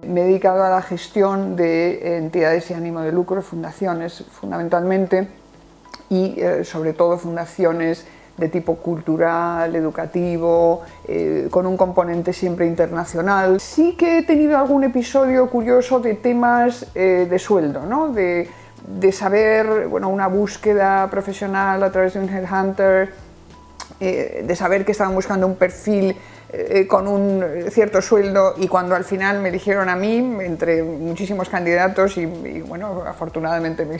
Me he dedicado a la gestión de entidades sin ánimo de lucro, fundaciones fundamentalmente, y sobre todo fundaciones de tipo cultural, educativo, con un componente siempre internacional. Sí que he tenido algún episodio curioso de temas de sueldo, ¿no? de saber, bueno, una búsqueda profesional a través de un headhunter, de saber que estaban buscando un perfil con un cierto sueldo, y cuando al final me eligieron a mí entre muchísimos candidatos y bueno, afortunadamente me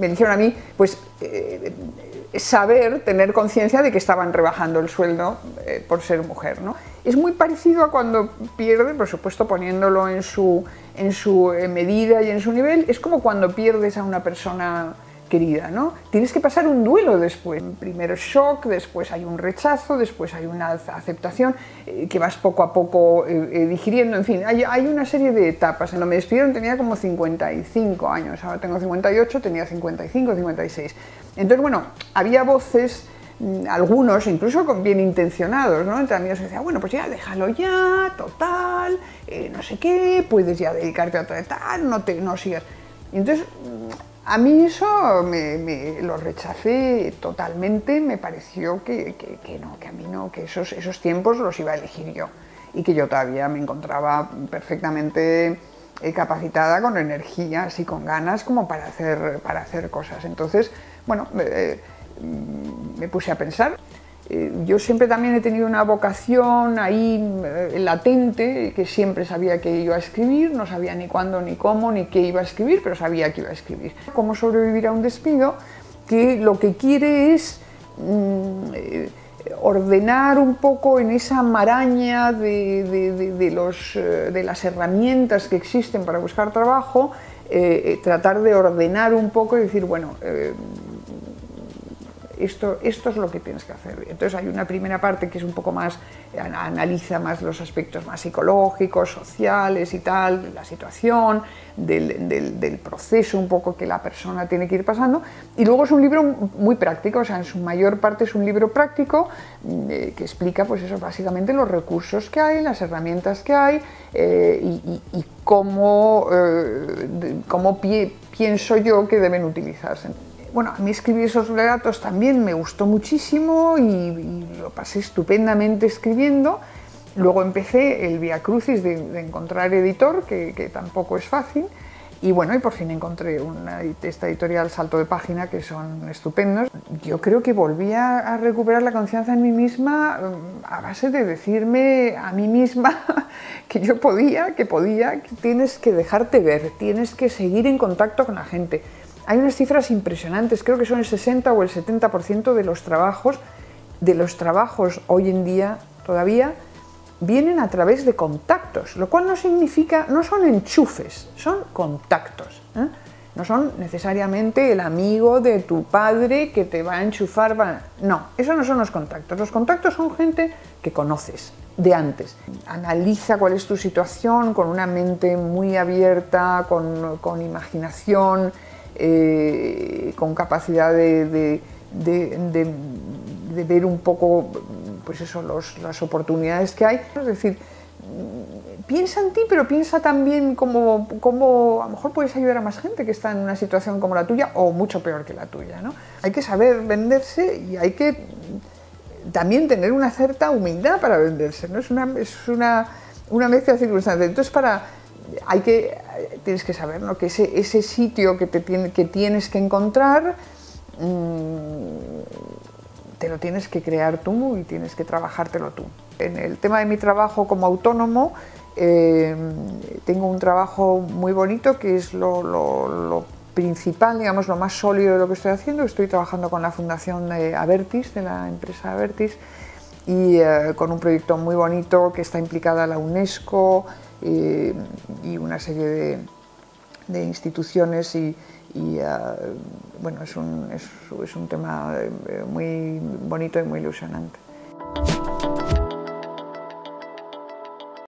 eligieron a mí, pues saber, tener conciencia de que estaban rebajando el sueldo por ser mujer, ¿no? Es muy parecido a cuando pierdes, por supuesto poniéndolo en su medida y en su nivel, es como cuando pierdes a una persona querida, ¿no? Tienes que pasar un duelo después. Primero shock, después hay un rechazo, después hay una aceptación que vas poco a poco digiriendo. En fin, hay una serie de etapas. Cuando me despidieron tenía como 55 años, ahora tengo 58, tenía 55, 56. Entonces, bueno, había voces, algunos incluso bien intencionados, ¿no? Entre amigos, decían, bueno, pues ya déjalo ya, total, no sé qué, puedes ya dedicarte a otra tal, no sigas. Y entonces, a mí eso lo rechacé totalmente, me pareció que no, que a mí no, que esos tiempos los iba a elegir yo, y que yo todavía me encontraba perfectamente capacitada, con energías y con ganas como para hacer cosas. Entonces, bueno, me puse a pensar. Yo siempre también he tenido una vocación ahí latente, que siempre sabía que iba a escribir, no sabía ni cuándo, ni cómo, ni qué iba a escribir, pero sabía que iba a escribir. Cómo sobrevivir a un despido, que lo que quiere es ordenar un poco en esa maraña de las herramientas que existen para buscar trabajo, tratar de ordenar un poco y decir, bueno, esto es lo que tienes que hacer. Entonces hay una primera parte que es un poco más, analiza más los aspectos más psicológicos, sociales y tal, de la situación, del proceso un poco que la persona tiene que ir pasando, y luego es un libro muy práctico, o sea, en su mayor parte es un libro práctico que explica, pues eso, básicamente los recursos que hay, las herramientas que hay, y cómo pienso yo que deben utilizarse. Bueno, a mí escribir esos relatos también me gustó muchísimo y lo pasé estupendamente escribiendo. Luego empecé el viacrucis de encontrar editor, que tampoco es fácil, y bueno, y por fin encontré esta editorial Salto de Página, que son estupendos. Yo creo que volví a recuperar la confianza en mí misma a base de decirme a mí misma que yo podía, que tienes que dejarte ver, tienes que seguir en contacto con la gente. Hay unas cifras impresionantes, creo que son el 60 o el 70% de los trabajos hoy en día todavía vienen a través de contactos, lo cual no significa, no son enchufes, son contactos, ¿eh? No son necesariamente el amigo de tu padre que te va a enchufar, no, eso no son los contactos son gente que conoces de antes. Analiza cuál es tu situación con una mente muy abierta, con imaginación, con capacidad de ver un poco, pues eso, las oportunidades que hay. Es decir, piensa en ti, pero piensa también cómo a lo mejor puedes ayudar a más gente que está en una situación como la tuya o mucho peor que la tuya, ¿no? Hay que saber venderse y hay que también tener una cierta humildad para venderse, ¿no? Es una mezcla de circunstancias. Entonces, tienes que saber, ¿no?, que ese sitio que tienes que encontrar te lo tienes que crear tú y tienes que trabajártelo tú. En el tema de mi trabajo como autónomo, tengo un trabajo muy bonito que es lo principal, digamos, lo más sólido de lo que estoy haciendo. Estoy trabajando con la fundación de Abertis, de la empresa Abertis, y con un proyecto muy bonito que está implicada la UNESCO y una serie de instituciones bueno, es un tema muy bonito y muy ilusionante.